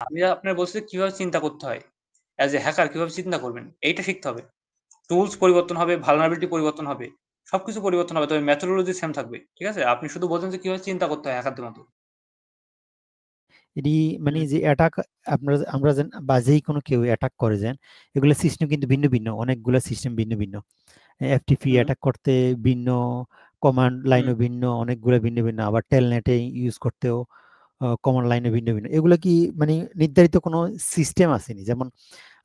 আমি আপনার বলছি কিভাবে চিন্তা করতে হয়। অ্যাজ এ হ্যাকার কিভাবে চিন্তা করবেন এইটা শিখতে হবে। টুলস পরিবর্তন হবে, vulnerability পরিবর্তন হবে। সবকিছু পরিবর্তন হবে, তবে মেথোডোলজি সেম থাকবে। ঠিক আছে? আপনি শুধু বলছেন যে কিভাবে চিন্তা করতে হয় হ্যাকারদের মতো। এটি মানে হুম, যে অ্যাটাক আমরা যেন বা যেই কোনো কেউ অ্যাটাক করে যান, এগুলো সিস্টেম কিন্তু ভিন্ন ভিন্ন, অনেকগুলো সিস্টেম ভিন্ন ভিন্ন। এফটিপি হুম, অ্যাটাক করতে ভিন্ন, কমান্ড হুম, লাইনও ভিন্ন, অনেকগুলো ভিন্ন ভিন্ন, আবার টেলনেটে ইউজ করতেও কমান্ড লাইনে ভিন্ন ভিন্ন। এগুলো কি মানে নির্ধারিত কোনো সিস্টেম আসেনি? যেমন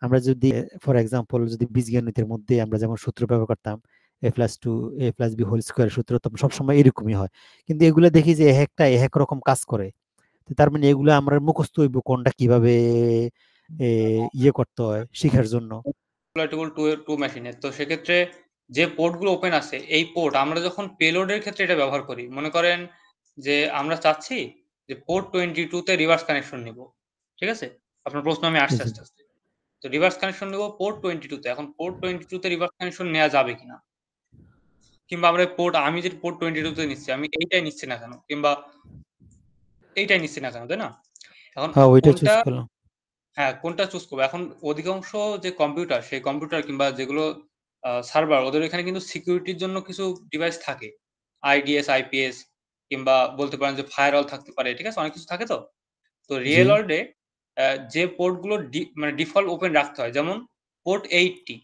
আমরা যদি ফর এক্সাম্পল যদি বীজগণিতের মধ্যে আমরা যেমন সূত্র ব্যবহার করতাম, a+2 a+b হোল স্কোয়ার সূত্র তো সবসময় এরকমই হয়, কিন্তু এগুলো দেখি যে একটা এক রকম কাজ করে। তো তার মানে এগুলো আমরা মুখস্থ হইব কোনটা কিভাবে ইয়ে করতে হয় শিখার জন্য। exploitable টু মেশিনের। তো সেক্ষেত্রে যে পোর্টগুলো ওপেন আছে, এই পোর্ট আমরা যখন পেলোডের ক্ষেত্রে এটা ব্যবহার করি, মনে করেন যে আমরা চাচ্ছি যে পোর্ট 22 তে রিভার্স কানেকশন নিব। ঠিক আছে? আপনার প্রশ্ন আমি জি আসছি জি আস্তে, আস্তে। তো রিভার্স কানেকশন নিব পোর্ট 22 তে। এখন পোর্ট 22 তে রিভার্স কানেকশন নেওয়া যাবে কিনা? কিংবা আমি যে পোর্ট 22 তে নিচ্ছি, আমি এইটাই নিচ্ছি না কেন? কিংবা এইটাই নিচ্ছি না কেন? তাই না? এখন হ্যাঁ, ওইটা চুজ কোনটা করলাম। হ্যাঁ, কোনটা চুজ করব? এখন অধিকাংশ যে কম্পিউটার, সেই কম্পিউটার কিংবা যেগুলো সার্ভার, ওদের এখানে কিন্তু সিকিউরিটির জন্য কিছু ডিভাইস থাকে। আইডিএস, আইপিএস কিংবা বলতে পারেন যে ফায়ারওয়াল থাকতে পারে। ঠিক আছে? অনেক কিছু থাকে তো। তো জি রিয়েল ওয়ার্ল্ড এ যে পোর্ট গুলো মানে ডিফল্ট ওপেন রাখতে হয়, যেমন পোর্ট 80,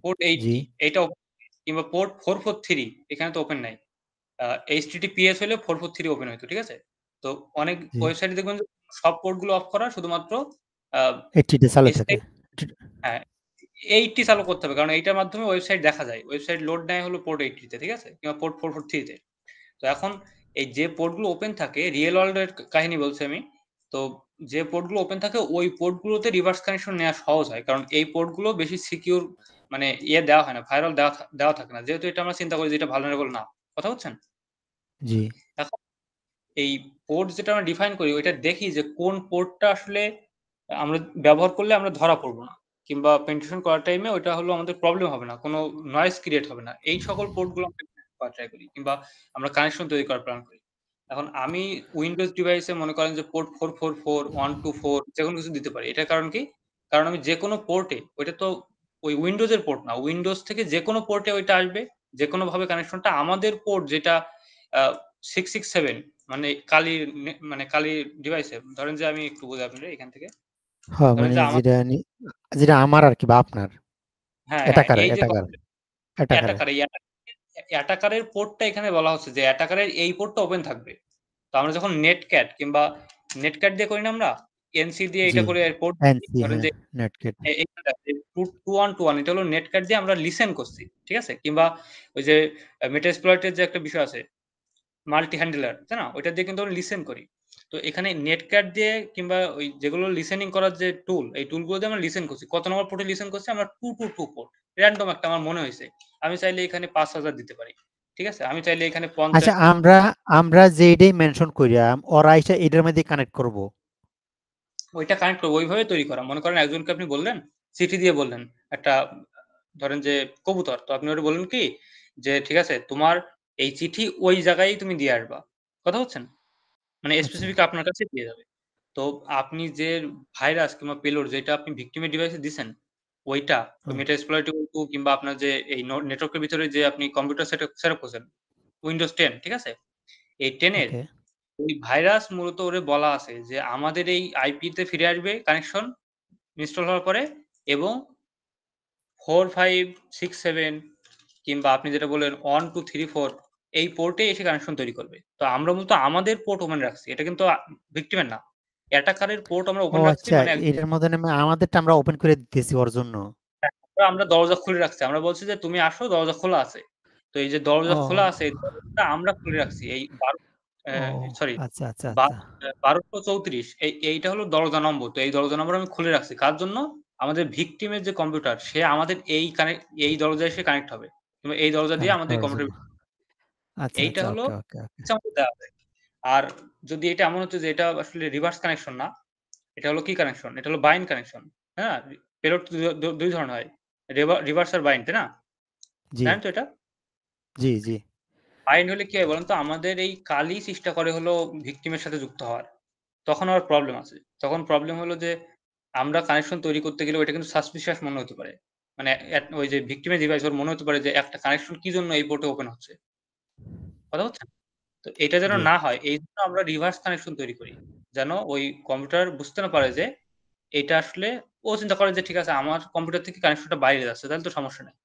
পোর্ট জি 80 এটা ওপেন, কিংবা পোর্ট 443 এখানে তো ওপেন নাই। HTTPS হলে 443 ওপেন হইতো। ঠিক আছে? তো অনেক জি ওয়েবসাইটে দেখবেন যে সব পোর্ট গুলো অফ করা, শুধুমাত্র আ এইটিতে চালু থাকে। SSID হ্যাঁ, 80 চালু করতে হবে। কারণ এইটার মাধ্যমে ওয়েবসাইট দেখা যায়। ওয়েবসাইট লোড নেয় হলো পোর্ট 80 তে। ঠিক আছে? কিংবা পোর্ট 443 তে। তো এখন এই যে পোর্ট গুলো ওপেন থাকে, রিয়েল ওয়ার্ল্ড এর কাহিনী বলছি আমি। তো যে পোর্ট গুলো ওপেন থাকে, ওই পোর্ট গুলোতে রিভার্স কানেকশন নেওয়া সহজ হয়। কারণ এই পোর্ট গুলো বেশি সিকিউর, মানে দেওয়া হয় না, ফায়ারওয়াল দেওয়া থাকে না। যেহেতু এটা আমরা চিন্তা করি যে এটা ভালনারেবল না। কথা বুঝছেন? জি এখন এই পোর্ট যেটা আমরা ডিফাইন করি, ওইটা দেখি যে কোন পোর্টটা আসলে আমরা ব্যবহার করলে আমরা ধরা পড়বো না, কিংবা পেনিট্রেশন করার টাইমে ওইটা হলো আমাদের প্রবলেম হবে না, কোনো নয়েজ ক্রিয়েট হবে না। এই সকল পোর্টগুলো আমরা করার ট্রাই করি, কিংবা আমরা কানেকশন তৈরি করার প্ল্যান করি। এখন আমি উইন্ডোজ ডিভাইসে মনে করেন যে পোর্ট 444, 124 যেকোনো কিছু দিতে পারি। এটার কারণ কি? কারণ আমি যেকোনো পোর্টে, ওইটা তো ওই উইন্ডোজের পোর্ট না। উইন্ডোজ থেকে যেকোনো পোর্টে ওইটা আসবে। যেকোনোভাবে কানেকশনটা আমাদের পোর্ট যেটা আ 667, মানে মানে কালির ডিভাইসে। ধরেন যে আমি একটু বোঝাই আপনারে এখান থেকে। হ্যাঁ, ধরেন মানে যে যেটা যেটা আমার আর কি বা আপনার হ্যাঁ, হ্যাঁ, অ্যাটাকার এই যে অ্যাটাকার অ্যাটাকারের। অ্যাটাকার, এই অ্যাটাকারের পোর্টটা এখানে বলা হচ্ছে যে অ্যাটাকারের এই পোর্টটা ওপেন থাকবে। তো আমরা যখন নেটক্যাট কিংবা নেটক্যাট দিয়ে করি না আমরা? এনসি দিয়ে জি এটা করে পোর্ট, এনসি, ধরেন হ্যাঁ, যে নেটগেট। এইখানটা 2121 এটা হলো নেটক্যাট দিয়ে আমরা লিসেন করছি। ঠিক আছে? কিংবা ওই যে মেটাস্প্লয়েট এর যে একটা বিষয় আছে, মাল্টি হ্যান্ডেলার, তাই না? ওইটা দিয়ে কিন্তু আমরা লিসেন করি। তো এখানে নেটক্যাট দিয়ে কিংবা ওই যেগুলো লিসেনিং করার যে টুল, এই টুলগুলো দিয়ে আমরা লিসেন করছি। কত নম্বর পোর্টে লিসেন করছি? আমরা 222 পোর্ট। র‍্যান্ডম একটা আমার মনে হইছে। আমি চাইলে এখানে ৫,০০০ দিতে পারি। ঠিক আছে? আমি চাইলে এখানে আচ্ছা, ৫০। আমরা আমরা যেইটাই মেনশন করিয়াম ওরা আইসা এটার মধ্যে কানেক্ট করব। ওইটা কানেক্ট করব, ওইভাবে তৈরি করা। মনে করেন একজনকে আপনি বললেন, চিঠি দিয়ে বললেন একটা, ধরেন যে কবুতর। তো আপনি ওরে বললেন কি যে, "ঠিক আছে, তোমার এই চিঠি ওই জায়গায় তুমি দিয়ে আসবা।" কথা বুঝছেন? মানে আচ্ছা, স্পেসিফিক আপনার কাছে দিয়ে যাবে। তো আপনি যে ভাইরাস কিংবা পেলোড যেটা আপনি ভিক্টিমের ডিভাইসে দিছেন, ওইটা হুম, Metasploitable 2 কিংবা আপনার যে এই নেটওয়ার্কের ভিতরে যে আপনি কম্পিউটার সেটআপ করছেন, Windows 10, ঠিক আছে? এই 10 এর ওকে, ওই ভাইরাস মূলত ওরে বলা আছে যে আমাদের এই আইপি তে ফিরে আসবে কানেকশন ইনস্টল হওয়ার পরে, এবং 4, 5, 6, 7 কিংবা আপনি যেটা বললেন 1, 2, 3, 4 এই পোর্টে এসে কানেকশন তৈরি করবে। তো আমরা মূলত আমাদের পোর্ট ওপেন রাখছি। এটা কিন্তু ভিক্টিমের না। অ্যাটাকারের পোর্ট আমরা ও ওপেন রাখছি, আচ্ছা, মানে এটার মধ্যে আমাদেরটা আমরা ওপেন করে দিতেছি ওর জন্য। আমরা দরজা খুলে রাখছি। আমরা বলছি যে তুমি আসো, দরজা খোলা আছে। তো এই যে দরজা খোলা আছে, এই ও দরজাটা আমরা খুলে রাখছি। এই ১২ ও সরি আচ্ছা আচ্ছা বা আচ্ছা ১২৩৪ এইটা হলো দরজা নম্বর। তো এই দরজা নম্বর আমি খুলে রাখছি। কার জন্য? আমাদের ভিকটিমের যে কম্পিউটার, সে আমাদের এই দরজায় এসে কানেক্ট হবে। কিংবা এই দরজা দিয়ে কানেক্ট আমাদের হওয়ার জন্য। কম্পিউটার, আচ্ছা এইটা আচ্ছা, হলো ওকে ওকে ওকে। ইচ্ছা মতো দেওয়া যায়। আর যদি এটা এমন হতো যে এটা আসলে রিভার্স কানেকশন না, এটা হলো কি কানেকশন? এটা হলো বাইন্ড কানেকশন। হ্যাঁ? পেলোড তো ২ ধরনের হয়। রিভার্স আর বাইন্ড, তাই না? জি জানেন তো এটা? জি জি বাইন্ড হলে কি হয় বলেন তো? আমাদের এই কালই চেষ্টা করে হলো ভিকটিম এর সাথে যুক্ত হওয়ার। তখন আর প্রবলেম আছে। তখন প্রবলেম হলো যে আমরা কানেকশন তৈরি করতে গেলে ওইটা কিন্তু সাসপিশিয়াস মনে হতে পারে। মানে ওই যে ভিকটিমের ডিভাইস ওর মনে হতে পারে যে একটা কানেকশন কি জন্য এই পোর্টে ওপেন হচ্ছে। কথা বুঝছেন? তো এটা যেন জি না হয় এইজন্য আমরা রিভার্স কানেকশন তৈরি করি। যেন ওই কম্পিউটার বুঝতে না পারে যে এটা আসলে ও চিন্তা করে যে ঠিক আছে আমার কম্পিউটার থেকে কানেকশনটা বাইরে যাচ্ছে তাহলে তো সমস্যা নাই।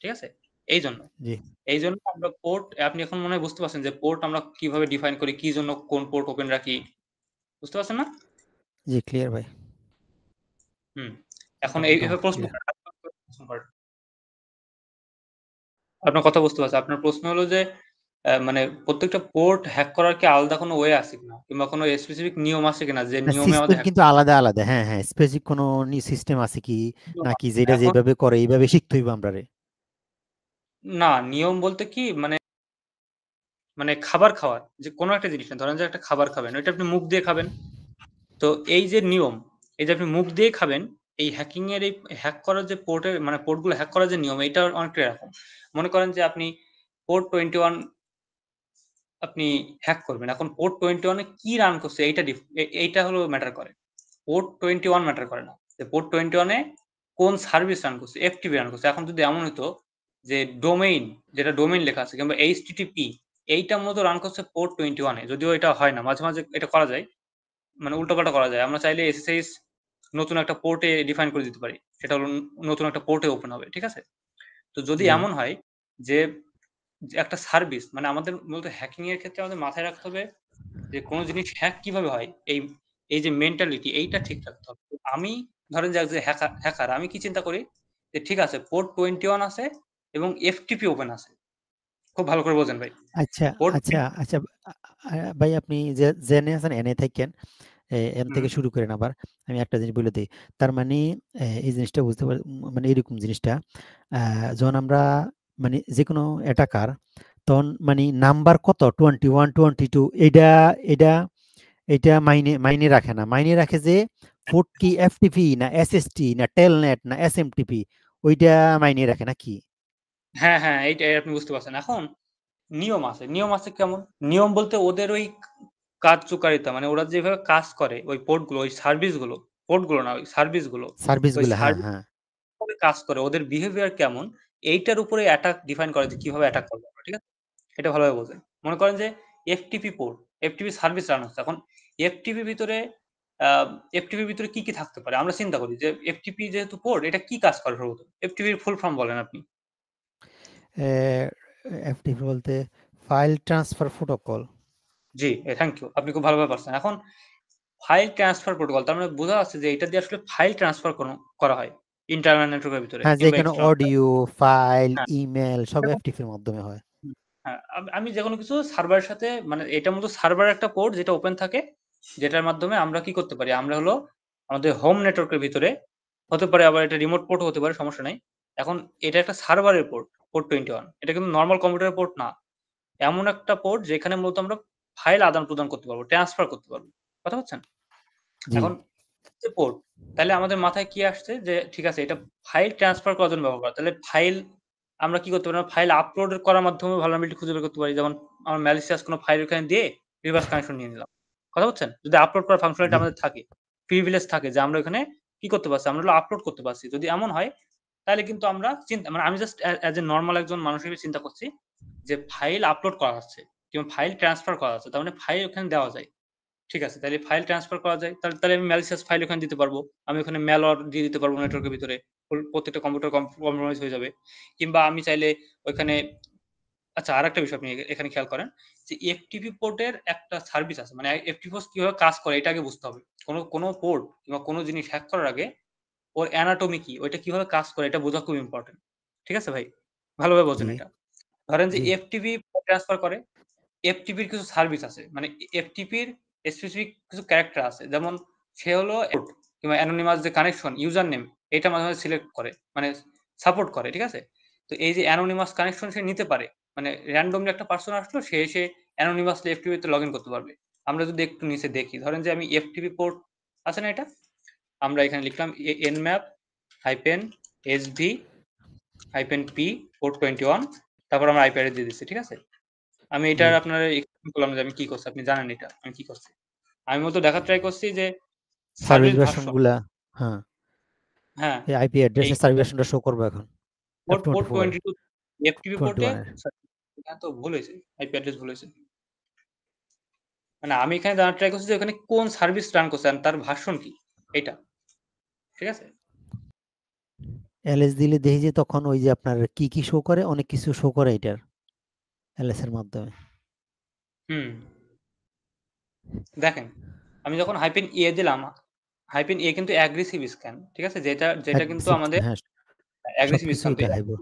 ঠিক আছে? এইজন্য। জি এইজন্য আমরা পোর্ট আপনি এখন মনে হয় বুঝতে পারছেন যে পোর্ট আমরা কিভাবে ডিফাইন করি, কি জন্য কোন পোর্ট ওপেন রাখি। বুঝতে পারছেন না? জি ক্লিয়ার ভাই, হুম। এখন এইভাবে মোটামুটি প্রশ্ন ক্লিয়ার। করেন। আপনার কথা বুঝতে পারছি। আপনার প্রশ্ন হলো যে মানে প্রত্যেকটা পোর্ট হ্যাক করার কি আলাদা কোনো ওয়ে আছে কিনা? কিংবা কোনো স্পেসিফিক নিয়ম আছে কিনা যে না নিয়মে আমাদের সিস্টেম হ্যাক কিন্তু আলাদা আলাদা, হ্যাঁ হ্যাঁ, স্পেসিফিক কোনো সিস্টেম আছে কি, নিয়ম নাকি আছে। যেটা এখন যেভাবে করে এইভাবে শিখতে হইব আমরা রে? না নিয়ম বলতে কি মানে মানে খাবার খাওয়ার যে কোনো একটা জিনিস না ধরেন যে একটা খাবার খাবেন, ওইটা আপনি মুখ দিয়ে খাবেন। তো এই যে নিয়ম, এই যে আপনি মুখ দিয়ে খাবেন, এই হ্যাকিং এর এই হ্যাক করার যে পোর্টের মানে পোর্টগুলো হ্যাক করার যে নিয়ম এটা অনেকটা এরকম। মনে করেন যে আপনি পোর্ট 21 আপনি হ্যাক করবেন। এখন পোর্ট 21 এ কি রান করছে এইটা হলো ম্যাটার করে। পোর্ট 21 ম্যাটার করে না। যে পোর্ট 21 এ কোন সার্ভিস রান করছে, এফটিপি রান করছে। এখন যদি এমন হতো যে ডোমেইন যেটা ডোমেইন লেখা আছে কিংবা এইচটিটিপি এইটা মূলত রান করছে পোর্ট 21 এ। যদিও এটা হয় না। মাঝে, মাঝে এটা করা যায়। মানে উল্টোপাল্টা করা যায়। আমরা চাইলে এসএসএইচ নতুন একটা পোর্টে ডিফাইন করে দিতে পারি। সেটা হলো নতুন একটা পোর্টে ওপেন হবে। ঠিক আছে? তো যদি জি এমন হয় যে, যে একটা সার্ভিস মানে আমাদের মূলত হ্যাকিং এর ক্ষেত্রে আমাদের মাথায় রাখতে হবে যে কোন জিনিস হ্যাক কিভাবে হয়? এই যে মেন্টালিটি এইটা ঠিক রাখতে হবে। তো আমি ধরেন যে একজন হ্যাকার আমি কি চিন্তা করি যে ঠিক আছে পোর্ট 21 আছে এবং এফটিপি ওপেন আছে। খুব ভালো করে বোঝেন ভাই। আচ্ছা পোর্ট আচ্ছা আচ্ছা, ভাই আপনি যে জেনে আছেন এনে থাকেন, এন হুম, থেকে শুরু করেন আবার। আমি একটা জিনিস বলে দিই, তার মানে এই জিনিসটা বুঝতে পার, মানে এরকম জিনিসটা যখন আমরা মানে যে কোনো অ্যাটাকার, তখন মানে নাম্বার কত 21 22 এটা এটা এটা মাইনে মাইনে রাখে না, মাইনে রাখে যে পোর্ট কি এফটিপি না এসএসটি না টেলনেট না এসএমটিপি, ওইটা মাইনে রাখে না কি? হ্যাঁ, হ্যাঁ, এইটাই আপনি বুঝতে পারছেন। এখন নিয়ম আছে। নিয়ম আছে কেমন? নিয়ম বলতে ওদের ওই কার্যকারিতা মানে ওরা যেভাবে কাজ করে ওই পোর্টগুলো, ওই সার্ভিসগুলো, পোর্টগুলো না ওই সার্ভিসগুলো। ওই সার্ভিসগুলো, হ্যাঁ সার্ভিস হ্যাঁ। কিভাবে কাজ করে, ওদের বিহেভিয়ার কেমন, এইটার উপরে অ্যাটাক ডিফাইন করে যে কিভাবে অ্যাটাক করবো আমরা। ঠিক আছে? এটা ভালোভাবে বোঝেন। মনে করেন যে FTP port, FTP service run হচ্ছে। এখন এফটিপির ভিতরে আ এফটিপির ভিতরে কি, কি থাকতে পারে? আমরা চিন্তা করি যে এফটিপি যেহেতু পোর্ট এটা কি কাজ করে সর্বপ্রথম? এফটিপির ফুল ফর্ম বলেন আপনি। এফটিপি বলতে ফাইল ট্রান্সফার প্রোটোকল। জি, থ্যাংক ইউ। আপনি খুব ভালোভাবে পারছেন। এখন ফাইল ট্রান্সফার প্রোটোকল তার মানে বোঝা যাচ্ছে যে এটা দিয়ে আসলে ফাইল ট্রান্সফার করা হয়। ইন্টারনাল নেটওয়ার্কের ভিতরে হ্যাঁ, কিংবা যেখানে এক্সটার্নাল। অডিও, ফাইল, হ্যাঁ, ইমেল সব এরকম এফটিপির মাধ্যমে হয়। হুম, হ্যাঁ, আমি যেকোনো কিছু সার্ভারের সাথে মানে এটা মূলত সার্ভারের একটা পোর্ট যেটা ওপেন থাকে, যেটার মাধ্যমে আমরা কি করতে পারি? আমরা হলো আমাদের হোম নেটওয়ার্কের ভিতরে হতে পারে আবার এটা রিমোট পোর্টও হতে পারে, সমস্যা নাই। এখন এটা একটা সার্ভারের পোর্ট, পোর্ট 21 এটা কিন্তু নরমাল কম্পিউটারের পোর্ট না। এমন একটা পোর্ট যেখানে মূলত আমরা ফাইল আদান-প্রদান করতে পারবো, ট্রান্সফার করতে পারবো। কথা বুঝছেন? জি এখন যে পোর্ট, তাইলে আমাদের মাথায় কি আসছে যে ঠিক আছে এটা ফাইল ট্রান্সফার করার জন্য ব্যবহার করা। তাহলে ফাইল আমরা কি করতে পারি? আমরা ফাইল আপলোড করার মাধ্যমে ভালনারেবিলিটি খুঁজে বের করতে পারি। যেমন আমার ম্যালিসিয়াস কোনো ফাইল ওখানে দিয়ে রিভার্স কানেকশন নিয়ে নিলাম। কথা বুঝছেন? যদি আপলোড করার ফাংশনালিটি জি আমাদের থাকে, প্রিভিলেজ থাকে যে আমরা ওখানে কি করতে পারছি? আমরা হলো আপলোড করতে পারছি। যদি এমন হয় তাহলে কিন্তু আমরা মানে আমি জাস্ট এজ এ নরমাল একজন মানুষ হিসেবে চিন্তা করছি যে ফাইল আপলোড করা যাচ্ছে কিংবা ফাইল ট্রান্সফার করা যাচ্ছে। তার মানে ফাইল ওখানে দেওয়া যায়। ঠিক আছে। তাইলে ফাইল ট্রান্সফার করা যায়। তাহলে আমি malicious ফাইল ওখানে দিতে পারবো। আমি ওখানে malware দিয়ে দিতে পারবো নেটওয়ার্কের ভিতরে। প্রত্যেকটা কম্পিউটার compromise হয়ে যাবে। কিংবা আমি চাইলে ওইখানে আচ্ছা আরেকটা বিষয় আপনি এখানে খেয়াল করেন যে FTP পোর্টের একটা সার্ভিস আছে। মানে FTP পোর্ট কিভাবে কাজ করে এটা আগে বুঝতে হবে। কোন পোর্ট কিংবা কোন জিনিস হ্যাক করার আগে ওর anatomy কি? ওইটা কিভাবে কাজ করে এটা বোঝা খুব ইম্পোর্টেন্ট। ঠিক আছে ভাই? ভালোভাবে বোঝেন জি এটা। ধরেন যে জি FTP ট্রান্সফার করে এফটিপির কিছু সার্ভিস আছে। মানে এফটিপির স্পেসিফিক কিছু ক্যারেক্টার আছে। যেমন সে হলো কিংবা অ্যানোনিমাস যে কানেকশন ইউজার নেম এটা মাঝে, মাঝে সিলেক্ট করে। মানে সাপোর্ট করে। ঠিক আছে? তো এই যে অ্যানোনিমাস কানেকশন সে নিতে পারে। মানে র‍্যান্ডমলি একটা পারসন আসলো সে এসে অ্যানোনিমাসলি এফটিপি তে লগইন করতে পারবে। আমরা যদি একটু নিচে দেখি, ধরেন যে আমি এফটিপি পোর্ট আছে না এটা? আমরা এখানে লিখলাম nmap -sv -p পোর্ট 21 তারপর আমরা আইপি অ্যাড্রেস দিয়ে দিচ্ছি। ঠিক আছে? আমি জি এটার আপনার এক্সপ্লেইন করলাম যে আমি কি করছি। আপনি জানেন এটা আমি কি করছি। আমি মূলত দেখার ট্রাই করছি যে সার্ভিস সার্ভিস ভার্সন ভার্সন। গুলা, হ্যাঁ, হ্যাঁ, এই আইপি এই অ্যাড্রেসের সার্ভিস ভার্সনটা শো করবে এখন পোর্ট পোর্ট F24 22 এফটিপি পোর্টে 21 এর। এখানে তো ভুল হয়েছে, আইপি অ্যাড্রেস ভুল হয়েছে। মানে আমি এখানে জানার ট্রাই করছি যে ওখানে কোন সার্ভিস রান করছে আর তার ভার্সন কি, এটা ঠিক আছে। এলএস দিলে দেখি যে তখন ওই যে আপনার কি কি শো করে, অনেক কিছু শো করে এটার এলএস এর মাধ্যমে। হুম, দেখেন আমি যখন হাইপেন এ দিলাম, হাইপেন এ কিন্তু অ্যাগ্রেসিভ স্ক্যান, ঠিক আছে, যেটা যেটা কিন্তু আমাদের হ্যাঁ, অ্যাগ্রেসিভ স্ক্যান। সবকিছুই তো দেখাইবো।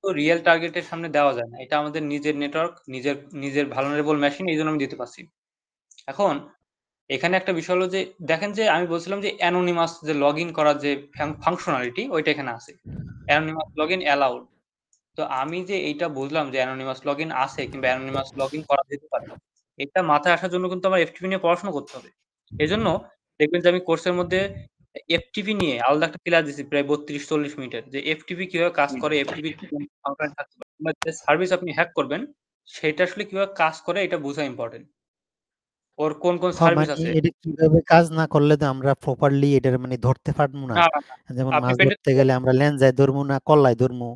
তো রিয়েল টার্গেটের সামনে দেওয়া যায় না, এটা আমাদের নিজের নেটওয়ার্ক, নিজের নিজের ভালনারেবল মেশিন, এই জন্য আমি দিতে পারছি। এখন এখানে একটা বিষয় হলো যে দেখেন যে আমি বলছিলাম যে অ্যানোনিমাস যে লগ ইন করার যে ফাংশনালিটি ওইটা এখানে আছে, অ্যানোনিমাস লগ ইন অ্যালাউড। তো আমি যে এইটা বুঝলাম যে অ্যানোনিমাস লগ ইন আছে কিংবা অ্যানোনিমাস লগ ইন করা যেতে পারে, এটা মাথায় আসার জন্য কিন্তু আমার এফটিপি নিয়ে পড়াশোনা করতে হবে। এই জন্য দেখবেন যে আমি কোর্সের মধ্যে এফটিপি নিয়ে আলাদা একটা ক্লাস দিচ্ছি প্রায় 32-40 মিনিটের, যে এফটিপি কিভাবে কাজ করে, এফটিপি ফাংশন থাকতে পারে, কিংবা যে সার্ভিস আপনি হ্যাক করবেন সেটা আসলে কিভাবে কাজ করে এটা বোঝা ইম্পর্টেন্ট। ওর কোন কোন হ্যাঁ, সার্ভিস মানে আছে। এটা কিভাবে কাজ না করলে তো আমরা প্রপারলি এটার মানে ধরতে পারবো না। না না না, যেমন আপনি মাছ পেটে, ধরতে গেলে আমরা লেনজায় ধরবো না কল্লায় ধরবো,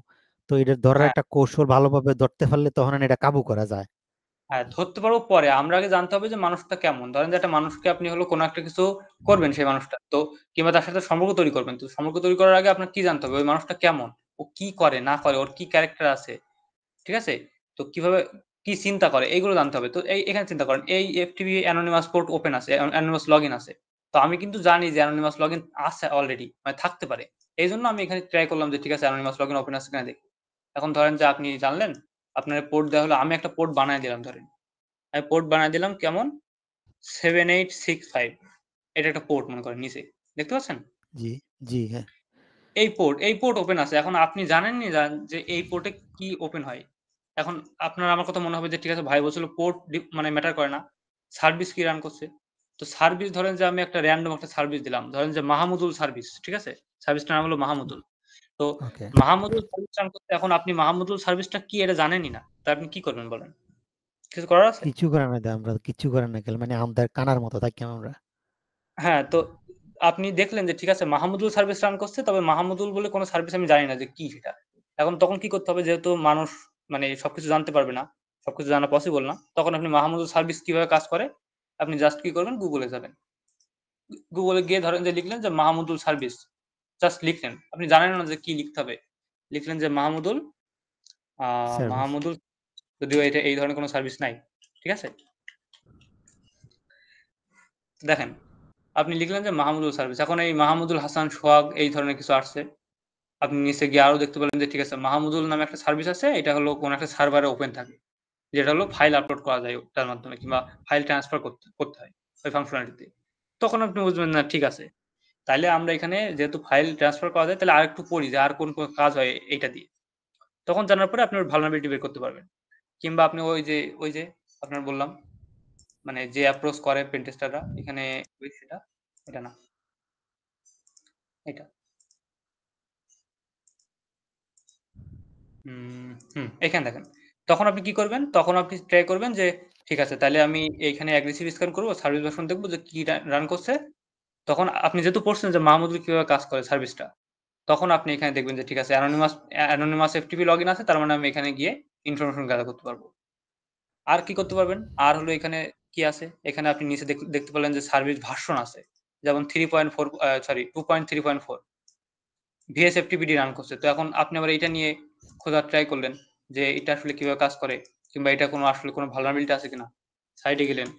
তো এটার ধরার হ্যাঁ একটা কৌশল ভালোভাবে ধরতে পারলে তখন এটা কাবু করা যায়। হ্যাঁ ধরতে পারবো পরে, আমরা আগে জানতে হবে যে মানুষটা কেমন। ধরেন যে একটা মানুষকে আপনি হলো কোনো একটা কিছু করবেন, সেই মানুষটা তো কিংবা তার সাথে সম্পর্ক তৈরি করবেন, তো সম্পর্ক তৈরি করার আগে আপনার কি জানতে হবে ওই মানুষটা কেমন, ও কি করে না করে, ওর কি ক্যারেক্টার আছে, ঠিক আছে, তো কিভাবে কি চিন্তা করে এইগুলো জানতে হবে। তো এই এখানে চিন্তা করেন এই এফটিপি অ্যানোনিমাস পোর্ট ওপেন আছে, অ্যানোনিমাস লগইন আছে, তো আমি কিন্তু জানি যে অ্যানোনিমাস লগইন আছে অলরেডি, মানে থাকতে পারে। এই জন্য আমি এখানে ট্রাই করলাম যে ঠিক আছে অ্যানোনিমাস লগইন ওপেন আছে কিনা দেখি। এখন ধরেন যে আপনি জানলেন, আপনার পোর্ট দেওয়া হলো, আমি একটা পোর্ট বানায় দিলাম, ধরেন আমি পোর্ট বানায় দিলাম কেমন 7865, এটা একটা পোর্ট মনে করেন নিচে দেখতে পাচ্ছেন। জি, জি, হ্যাঁ। এই পোর্ট ওপেন আছে। এখন আপনি জানেননি যে এই পোর্টে কি ওপেন হয়। এখন আপনার আমার কথা মনে হবে যে ঠিক আছে ভাই বলছিল পোর্ট মানে ম্যাটার করে না, সার্ভিস কি রান করছে। তো সার্ভিস ধরেন যে আমি একটা র‍্যান্ডম একটা সার্ভিস দিলাম, ধরেন যে মাহমুদুল সার্ভিস, ঠিক আছে, সার্ভিসটার নাম হলো মাহমুদুল। তো ওকে। মাহমুদুল সার্ভিস রান করতে, এখন আপনি মাহমুদুল সার্ভিসটা কি এটা জানেনই না, তা আপনি কি করবেন বলেন, কিছু করার আছে? কিছু করে না, আমরা কিছু করে না গেলে মানে আমাদের কানার মতো থাকি আমরা। হ্যাঁ, তো আপনি দেখলেন যে ঠিক আছে মাহমুদুল সার্ভিস রান করছে, তবে মাহমুদুল বলে কোনো সার্ভিস আমি জানি না যে কি সেটা। এখন তখন কি করতে হবে, যেহেতু মানুষ মানে সবকিছু জানতে পারবে না, সবকিছু জানা পসিবল না, তখন আপনি মাহমুদুল সার্ভিস কিভাবে কাজ করে, আপনি জাস্ট কি করবেন, গুগলে যাবেন। গুগলে গিয়ে ধরেন যে লিখলেন যে মাহমুদুল সার্ভিস, জাস্ট লিখলেন, আপনি জানেন না যে কি লিখতে হবে, লিখলেন যে মাহমুদুল, সার্ভিস। মাহমুদুল, যদিও এটা এই ধরনের কোনো সার্ভিস নাই, ঠিক আছে। দেখেন আপনি লিখলেন যে মাহমুদুল সার্ভিস, এখন এই মাহমুদুল হাসান সোহাগ এই ধরনের কিছু আসছে। আপনি নিচে গিয়ে আরো দেখতে পেলেন যে ঠিক আছে মাহমুদুল নামে একটা সার্ভিস আছে, এটা হলো কোন একটা সার্ভারে ওপেন থাকে, যেটা হলো ফাইল আপলোড করা যায় তার মাধ্যমে, কিংবা ফাইল ট্রান্সফার করতে হয় ওই ফাংশনালিটিতে। তখন আপনি বুঝবেন না ঠিক আছে, তাইলে আমরা এখানে যেহেতু ফাইল ট্রান্সফার করা যায়, তাহলে আরেকটু পড়ি যে আর কোন কোন কাজ হয় এইটা দিয়ে। তখন জানার পরে আপনি ওর ভালনারেবিলিটি বের করতে পারবেন। কিংবা আপনি ওই যে আপনার বললাম, মানে যে অ্যাপ্রোচ করে পেন টেস্টাররা এখানে, সেটা এটা না, এটা এখানে দেখেন। তখন আপনি কি করবেন? তখন আপনি ট্রাই করবেন যে ঠিক আছে তাইলে আমি এইখানে অ্যাগ্রেসিভ স্ক্যান করব, সার্ভিস ভার্সন দেখব যে কি রান করছে। তখন আপনি যেহেতু পড়ছেন যে মাহমুদুল কিভাবে কাজ করে সার্ভিসটা, তখন আপনি এখানে দেখবেন যে ঠিক আছে অ্যানোনিমাস এফটিপি লগইন আছে, তার মানে আমি এখানে গিয়ে ইনফরমেশন গ্যাদার করতে পারবো। আর কি করতে পারবেন? আর হলো এখানে কি আছে? এখানে আপনি নিচে দেখতে পেলেন যে সার্ভিস ভার্সন আছে। যেমন 3.4 সরি 2.3.4 VSFTPD রান করছে। তো এখন আপনি আবার এইটা নিয়ে খোঁজার ট্রাই করলেন যে এটা আসলে কিভাবে কাজ করে, কিংবা এটা আসলে কোনো ভালনারেবিলিটি আছে কিনা। সাইডে গেলেন,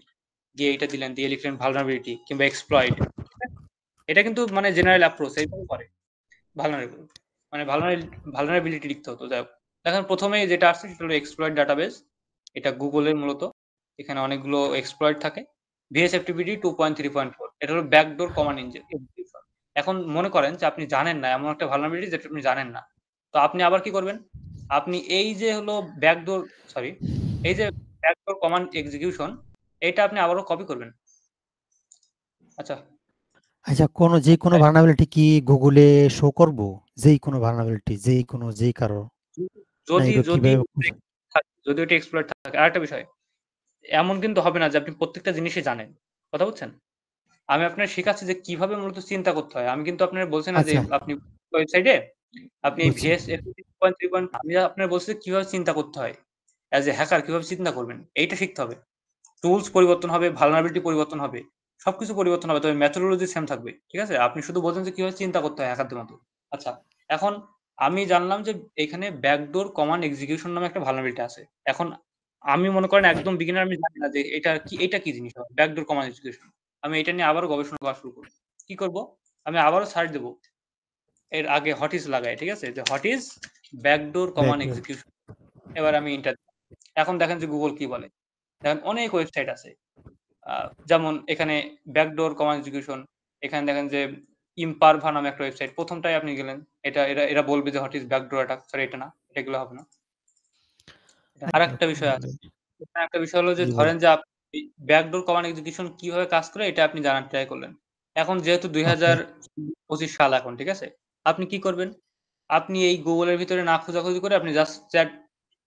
গিয়ে এটা দিলেন, দিয়ে লিখলেন ভালনারেবিলিটি কিংবা এক্সপ্লয়েট। এটা কিন্তু মানে জেনারেল অ্যাপ্রোচ এইভাবে করে ভালনারেবল, মানে ভালনারেবিলিটি লিখতে হতো। যাই হোক, দেখেন প্রথমেই যেটা আসছে সেটা হলো এক্সপ্লয়েট ডাটাবেস। এটা গুগলের মূলত, এখানে অনেকগুলো এক্সপ্লয়েট থাকে। VSFTPD 2.3.4 এটা হলো ব্যাকডোর কমান্ড ইঞ্জিন। এখন মনে করেন যে আপনি জানেন না এমন একটা ভালনারেবিলিটি যেটা আপনি জানেন না, তো আপনি আবার কি করবেন, আপনি এই যে হলো ব্যাকডোর, সরি, এই যে ব্যাকডোর কমান্ড এক্সিকিউশন, এটা আপনি আবারও কপি করবেন। আচ্ছা, আচ্ছা, যে কোনো ভালনারেবিলিটি কি গুগলে শো করব? যেই কোনো ভালনারেবিলিটি, যেই কারো, না যদি এটা যদি কিভাবে যদি ওটা এক্সপ্লয়েট থাকে। আরেকটা বিষয়, এমন কিন্তু হবে না যে আপনি প্রত্যেকটা জিনিসই জানেন, কথা বুঝছেন। আমি আপনার শেখাচ্ছি যে কিভাবে মূলত চিন্তা করতে হয়। আমি কিন্তু আপনার বলছি না যে আচ্ছা আপনি ওয়েবসাইটে আপনি এই বুঝছি। VS 3.3 আমি আপনার বলছি কিভাবে চিন্তা করতে হয়। অ্যাজ এ হ্যাকার কিভাবে চিন্তা করবেন এইটা শিখতে হবে। টুলস পরিবর্তন হবে, vulnerability পরিবর্তন হবে। সবকিছু পরিবর্তন হবে। তবে মেথোডোলজি সেম থাকবে। ঠিক আছে? আপনি শুধু বলছেন যে কিভাবে চিন্তা করতে হয় হ্যাকারদের মতো। আচ্ছা, এখন আমি জানলাম যে এখানে ব্যাকডোর কমান্ড এক্সিকিউশন নামে একটা vulnerability আছে। এখন আমি মনে করেন একদম বিগিনার, আমি জানি না যে এটা কি জিনিস হয় ব্যাকডোর কমান্ড এক্সিকিউশন। আমি এটা নিয়ে আবারও গবেষণা করা শুরু করব। কি করব? আমি আবারও সার্চ দেব। এর আগে হোয়াট ইজ লাগাই, ঠিক আছে? যে what is backdoor command backdoor. Execution. এবার আমি এন্টার দিলাম। এখন দেখেন যে গুগল কি বলে। দেখেন অনেক ওয়েবসাইট আছে। যেমন এখানে ব্যাকডোর কমান্ড এক্সিকিউশন, এখানে দেখেন যে ইম্পারভা নামে একটা ওয়েবসাইট, প্রথমটাই আপনি গেলেন, এরা বলবে যে what is backdoor attack, sorry এটা না, এগুলো হবে না। আর একটা বিষয় আছে, এখানে একটা বিষয় হলো যে জি বল। ধরেন যে আপনি ব্যাকডোর কমান্ড এক্সিকিউশন কিভাবে কাজ করে এটা আপনি জানার ট্রাই করলেন। এখন যেহেতু ওকে 2025 সাল এখন, ঠিক আছে? আপনি কি করবেন? আপনি এই গুগলের ভিতরে না খোঁজাখুঁজি করে আপনি জাস্ট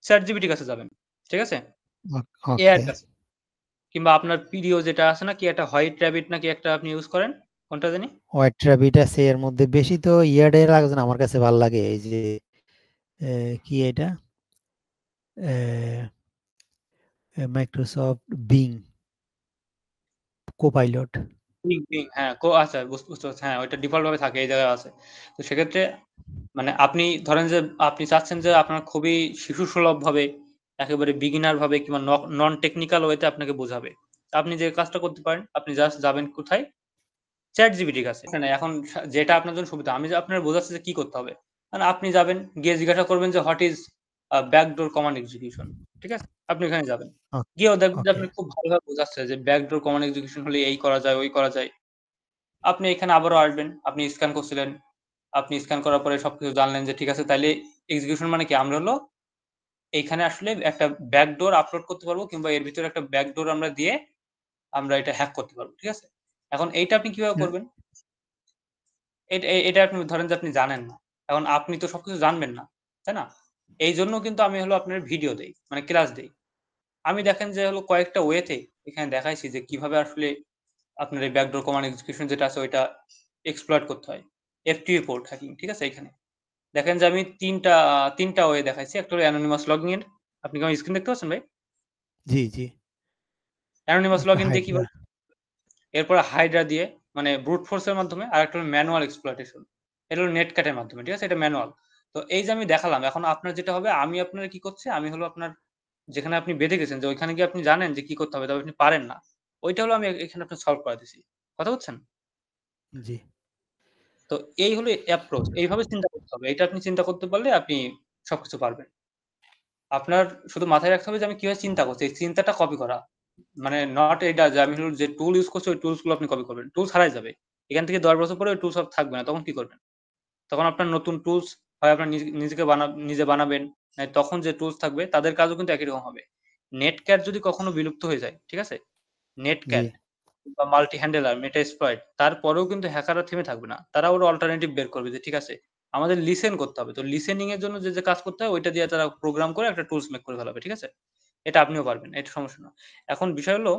চ্যাট জিপিটির কাছে যাবেন। ঠিক আছে? এআই ওকে। এর কাছে। কিংবা আপনার প্রিয় যেটা আছে না কি একটা হোয়াইট র‍্যাবিট নাকি একটা আপনি ইউজ করেন? কোনটা জানি? হোয়াইট র্যাবিট আছে এর মধ্যে, বেশি তো ইয়ার্ডে লাগে না, আমার কাছে ভালো লাগে এই যে কি এটা মাইক্রোসফট বিং কোপাইলট। বিং হ্যাঁ, আচ্ছা বুঝতে পারছি। হ্যাঁ, ওইটা ডিফল্ট ভাবে থাকে, এই জায়গায় আছে। তো সেক্ষেত্রে মানে আপনি ধরেন যে আপনি চাচ্ছেন যে আপনার খুবই শিশুসুলভ ভাবে, একেবারে বিগিনার ভাবে কিংবা নন টেকনিক্যাল ওয়েতে আপনাকে বোঝাবে। আপনি যে কাজটা করতে পারেন, আপনি জাস্ট যাবেন কোথায়? চ্যাট জিপিটির কাছে। না, এখন যেটা আপনার জন্য সুবিধা। আমি যে আপনার বোঝাচ্ছি যে কি করতে হবে। মানে আপনি যাবেন, গিয়ে জিজ্ঞাসা করবেন যে what is backdoor command execution. ঠিক আছে? আপনি ওখানে যাবেন। গিয়েও দেখবেন যে ওকে আপনার খুব ভালোভাবে বোঝাচ্ছে যে ব্যাকডোর কমান্ড এক্সিকিউশন হলে এই করা যায়, ওই করা যায়। আপনি এখানে আবারও আসবেন। আপনি স্ক্যান করছিলেন। আপনি স্ক্যান করার পরে সবকিছু জানলেন যে ঠিক আছে, তাইলে এক্সিকিউশন মানে কি? আমরা হলো এইখানে আসলে একটা ব্যাকডোর আপলোড করতে পারবো কিংবা এর ভিতরে একটা ব্যাকডোর আমরা দিয়ে আমরা এটা হ্যাক করতে পারবো। ঠিক আছে? এখন এইটা আপনি কিভাবে করবেন? এটা আপনি ধরেন যে আপনি জানেন না। এখন আপনি তো সবকিছু জানবেন না। তাই না? এইজন্য কিন্তু আমি হলো আপনার ভিডিও দেই। মানে ক্লাস দেই। আমি দেখেন যে হলো কয়েকটা ওয়েতে এখানে দেখাইছি যে কিভাবে আসলে আপনার এই ব্যাকডোর কমান্ড এক্সিকিউশন যেটা আছে ওইটা এক্সপ্লয়েট করতে হয়। FTP পোর্ট হ্যাকিং, ঠিক আছে? এখানে। দেখেন যে আমি ৩ টা ওয়ে দেখাইছি। একটা হলো অ্যানোনিমাস লগইন এর। আপনি কি আমার স্ক্রিন দেখতে পাচ্ছেন ভাই? জি জি। অ্যানোনিমাস একটা লগইন দিয়ে হাইড্রা। কিভাবে, এরপরে হাইড্রা দিয়ে মানে ব্রুট ফোর্স এর মাধ্যমে, আরেকটা হলো ম্যানুয়াল এক্সপ্লয়টেশন। এটা হলো নেট ক্যাটের মাধ্যমে। ঠিক আছে? এটা ম্যানুয়াল। তো এই যে আমি দেখালাম, এখন আপনার যেটা হবে, আমি আপনার কি করছি? আমি হলো আপনার যেখানে আপনি বেঁধে গেছেন যে ওইখানে গিয়ে আপনি জানেন যে কি করতে হবে, তবে আপনি পারেন না। ওইটা হলো আমি এখানে আপনার সলভ করে দিছি। কথা বুঝছেন? জি। তো এই হলো অ্যাপ্রোচ। এইভাবে চিন্তা করতে হবে। এটা আপনি চিন্তা করতে পারলে আপনি সবকিছু পারবেন। আপনার শুধু মাথায় রাখতে হবে যে আমি কিভাবে চিন্তা করছি। এই চিন্তাটা কপি করা। মানে নট এটা যে আমি হলো যে টুল ইউস করছি ওই টুলস গুলো আপনি কপি করবেন। টুলস হারায় যাবে। এখান থেকে ১০ বছর পরে ওই টুলস আর থাকবে না। তখন কি করবেন? তখন আপনার নতুন টুলস হয় আপনার নিজে বানাবেন। তখন যে টুলস থাকবে তাদের কাজও কিন্তু একই রকম হবে। নেটক্যাট যদি কখনো বিলুপ্ত হয়ে যায়, ঠিক আছে? জি নেটক্যাট বা মাল্টি হ্যান্ডেলার, মেটাস্প্লয়েট, তারপরেও কিন্তু হ্যাকাররা থেমে থাকবে না। তারা ওর অল্টারনেটিভ বের করবে যে ঠিক আছে, আমাদের লিসেন করতে হবে। তো লিসেনিং এর জন্য যে কাজ করতে হয় ওইটা দিয়ে তারা প্রোগ্রাম করে একটা টুলস মেক করে ফেলাবে। ঠিক আছে? এটা আপনিও পারবেন। এটা সমস্যা না। এখন বিষয় হলো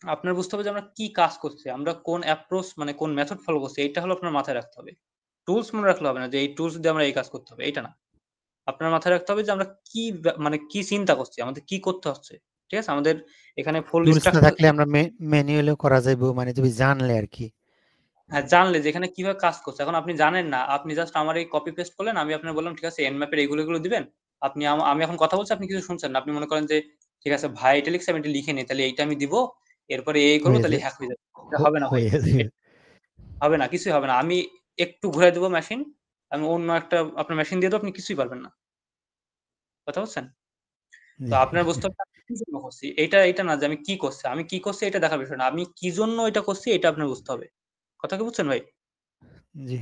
আপনার বুঝতে হবে যে আমরা কি কাজ করছি। আমরা কোন অ্যাপ্রোচ মানে কোন মেথড ফলো করছি এইটা হলো আপনার মাথায় রাখতে হবে। টুলস মনে রাখলে হবে না যে এই টুলস দিয়ে আমরা এই কাজ করতে হবে, এইটা না। আপনার মাথায় রাখতে হবে যে আমরা কি মানে কি চিন্তা করছি, আমাদের কি করতে হচ্ছে। ঠিক আছে? আমাদের এখানে ফুল টুলস না স্ট্রাকচার থাকলে আমরা ম্যানুয়ালিও করা যাইব, মানে তুমি জানলে আর কি। হ্যাঁ, জানলে যে এখানে কিভাবে কাজ করছে। এখন আপনি জানেন না। আপনি জাস্ট আমার এই কপি পেস্ট করলেন। আমি আপনার বললাম ঠিক আছে nmap এর এগুলো দিবেন। আপনি আমি এখন কথা বলছি, আপনি কিছু শুনছেন না। আপনি মনে করেন যে ঠিক আছে ভাই এটা লিখছে, আমি এটা লিখে নেই। তাহলে এইটা আমি দিব। এরপরে এই করব, হয়ে তাহলে যায়। হ্যাক হয়ে যাবে। এটা হবে না ভাই। হয়ে যাবে। হবে না, কিছুই হবে না। আমি একটু ঘুরাই দেব মেশিন। আমি অন্য একটা আপনার মেশিন দিয়ে দেব, আপনি কিছুই পারবেন না। কথা বুঝছেন? তো জি আপনার বুঝতে হবে আমি কি জন্য করছি। এইটা না যে আমি কি করছি। আমি কি করছি এটা দেখার বিষয় না। আমি কি জন্য এটা করছি এটা আপনার বুঝতে হবে। কথা কি বুঝছেন ভাই? জি।